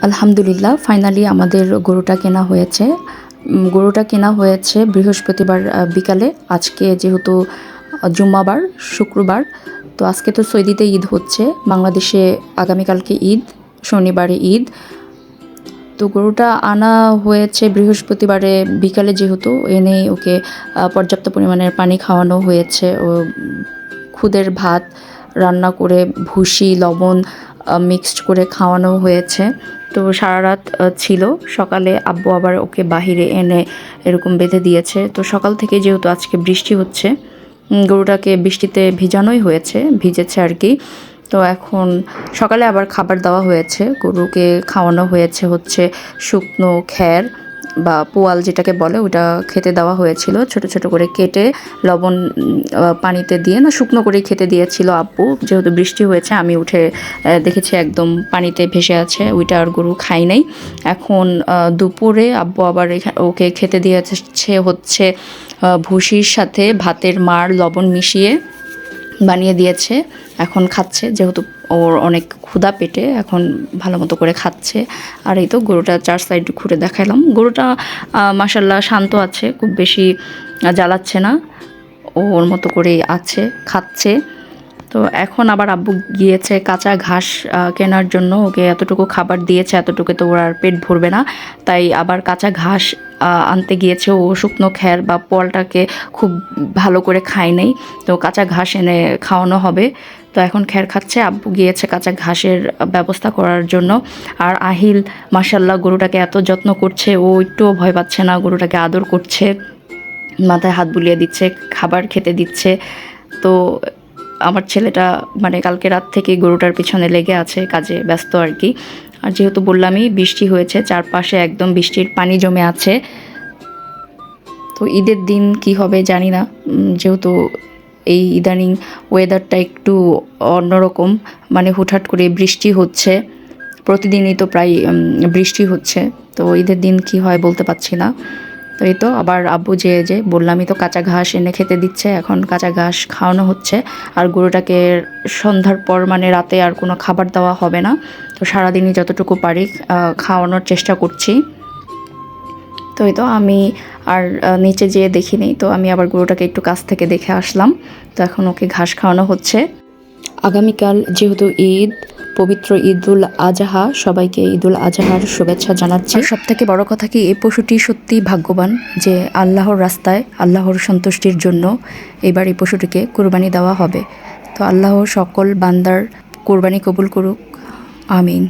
আলহামদুলিল্লাহ ফাইনালি আমাদের গরুটা কেনা হয়েছে। গরুটা কেনা হয়েছে বৃহস্পতিবার বিকালে। আজকে যেহেতু জুম্মাবার, শুক্রবার, তো আজকে তো সৌদিতে ঈদ হচ্ছে, বাংলাদেশে আগামীকালকে ঈদ, শনিবারে ঈদ। তো গরুটা আনা হয়েছে বৃহস্পতিবারে বিকালে, যেহেতু এনে ওকে পর্যাপ্ত পরিমাণের পানি খাওয়ানো হয়েছে। ও খুদের ভাত রান্না করে ভুসি লবণ মিক্সড করে খাওয়ানো হয়েছে। তো সারা রাত ছিল, সকালে আব্বু আবার ওকে বাহিরে এনে এরকম বেঁধে দিয়েছে। তো সকাল থেকে যেহেতু আজকে বৃষ্টি হচ্ছে, গরুটাকে বৃষ্টিতে ভিজানোই হয়েছে, ভিজেছে আর কি। তো এখন সকালে আবার খাবার দেওয়া হয়েছে, গরুকে খাওয়ানো হচ্ছে শুকনো খ্যার বা পোয়াল যেটাকে বলে, ওটা খেতে দেওয়া হয়েছিল। ছোট ছোট করে কেটে লবণ পানিতে দিয়ে, না শুকনো করেই খেতে দিয়েছিল আব্বু। যেহেতু বৃষ্টি হয়েছে, আমি উঠে দেখেছি একদম পানিতে ভেসে আছে, ওইটা আর গরু খাই নাই। এখন দুপুরে আব্বু আবার ওকে খেতে দিয়েছে ভুসির সাথে ভাতের মাড় লবণ মিশিয়ে বানিয়ে দিয়েছে। এখন খাচ্ছে, যেহেতু ওর অনেক ক্ষুধা পেটে, এখন ভালো মতো করে খাচ্ছে। আর এই তো গরুটা চার সাইড ঘুরে দেখালাম। গরুটা মাশাল্লাহ শান্ত আছে, খুব বেশি জ্বালাচ্ছে না, ওর মতো করেই আছে, খাচ্ছে। তো এখন আবার আব্বু গিয়েছে কাঁচা ঘাস কেনার জন্য। ওকে এতটুকু খাবার দিয়েছে, এতটুকু তো ওর আর পেট ভরবে না, তাই আবার কাঁচা ঘাস আনতে গিয়েছে। ও শুকনো খ্যার বা পোয়ালটাকে খুব ভালো করে খায় নাই, তো কাঁচা ঘাস এনে খাওয়ানো হবে। তো এখন খ্যার খাচ্ছে, আব্বু গিয়েছে কাঁচা ঘাসের ব্যবস্থা করার জন্য। আর আহিল মাশাল্লাহ গরুটাকে এত যত্ন করছে, ও একটুও ভয় পাচ্ছে না, গরুটাকে আদর করছে, মাথায় হাত বুলিয়ে দিচ্ছে, খাবার খেতে দিচ্ছে। তো আমার ছেলেটা মানে কালকে রাত থেকে গরুটার পিছনে লেগে আছে, কাজে ব্যস্ত আর কি। আর যেহেতু বললামই বৃষ্টি হয়েছে, চারপাশে একদম বৃষ্টির পানি জমে আছে। তো ঈদের দিন কি হবে জানি না, যেহেতু এই ইদানিং ওয়েদারটা একটু অন্যরকম, মানে হুটহাট করে বৃষ্টি হচ্ছে, প্রতিদিনই তো প্রায় বৃষ্টি হচ্ছে। তো ঈদের দিন কি হয় বলতে পারছি না। তো এই তো আবার আব্বু যে বললামই তো কাঁচা ঘাস এনে খেতে দিচ্ছে, এখন কাঁচা ঘাস খাওয়ানো হচ্ছে। আর গরুটাকে সন্ধ্যার পর মানে রাতে আর কোনো খাবার দেওয়া হবে না। তো সারাদিনই যতটুকু পারি খাওয়ানোর চেষ্টা করছি। তো এই তো আমি আর নিচে যেয়ে দেখিনি, তো আমি আবার গরুটাকে একটু কাছ থেকে দেখে আসলাম। তো এখন ওকে ঘাস খাওয়ানো হচ্ছে। আগামীকাল যেহেতু ঈদ, পবিত্র ঈদুল আজহা, সবাইকে ঈদুল আজহার শুভেচ্ছা জানাচ্ছি। সব থেকে বড় কথা কি, এই পশুটি সত্যি ভাগ্যবান যে আল্লাহর রাস্তায় আল্লাহর সন্তুষ্টির জন্য এবার এই পশুটিকে কুরবানি দেওয়া হবে। তো আল্লাহ সকল বান্দার কুরবানি কবুল করুক, আমিন।